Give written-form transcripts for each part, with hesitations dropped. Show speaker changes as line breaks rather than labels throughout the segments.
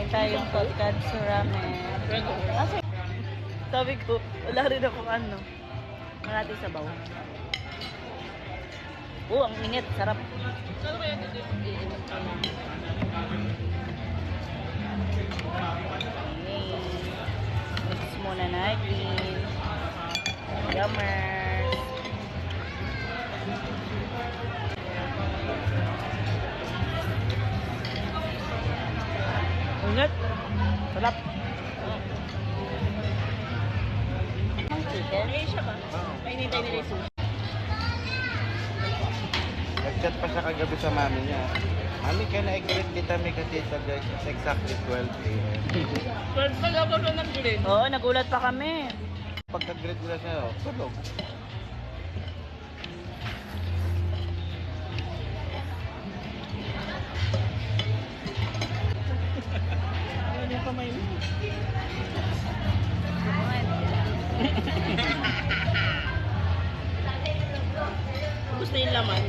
Kain tayong tonkatsu ramen. Kasi, sabi ko, wala rin akong ano. Marati sabaw. Ang init. Sarap. Okay. Mix muna natin. Yummers. Init. Sarap. Ang chicken. Ay, siya ba? Painitay nila yung sushi.
Nag-chat pa siya kagabi sa mami niya. Mami, can I greet kita may kasi it's exactly 12 a.m.
12 pala ako doon nag-greet.
Oo, nagulat pa kami.
Pagka-greet nila siya, tulog.
Ano yung kamay mo? Gusto yung laman?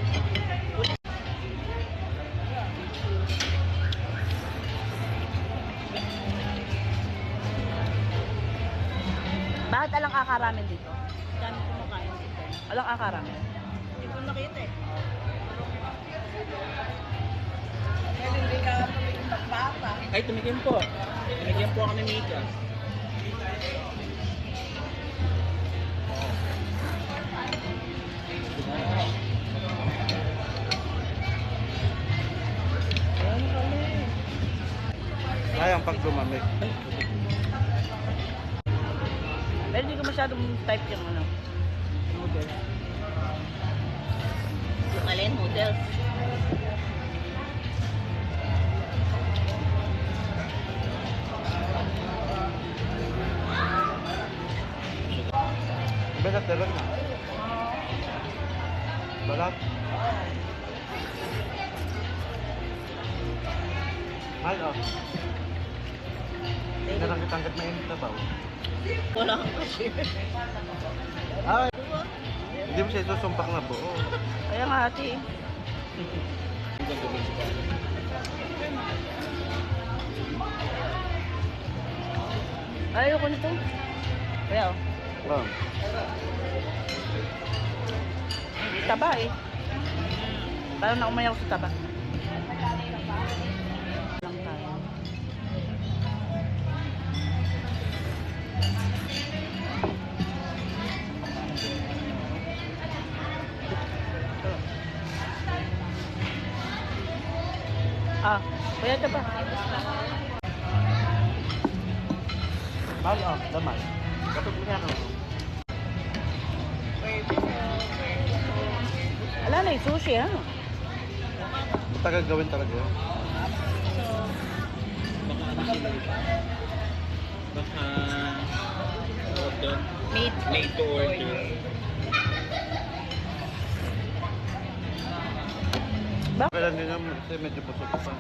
Bakit alang akaramen dito?
Dami kumakain dito.
Alang akaramen?
Hindi ko nakita eh. Kasi hindi ka tumigil pagbata. Ay, tumigil po. Tumigil po ako ni Mika. Ayan kami.
Sayang pag lumamig.
Pero hindi ko masyadong type yung ano.
Noodles. Yung alin, noodles.
Balat na lang. Balat. Mahal oh. Hindi lang kitangkat mainit na ba?
Wala kang cashier.
Ay! Hindi mo siya isusumpak na buo.
Kaya nga ate. Ayoko nito. Kaya oh.
Oh.
Taba eh. Parang naumayaw sa taba. Lang tayo. Kaya ito pa.
Mahal oh, daman. Kapag mo niya ako.
Ala na yung sushi ha.
Tagal gawin talaga yun.
Baka order.
Meat.
Made to order.
Bakit?
Kailan din naman kasi medyo busog pa.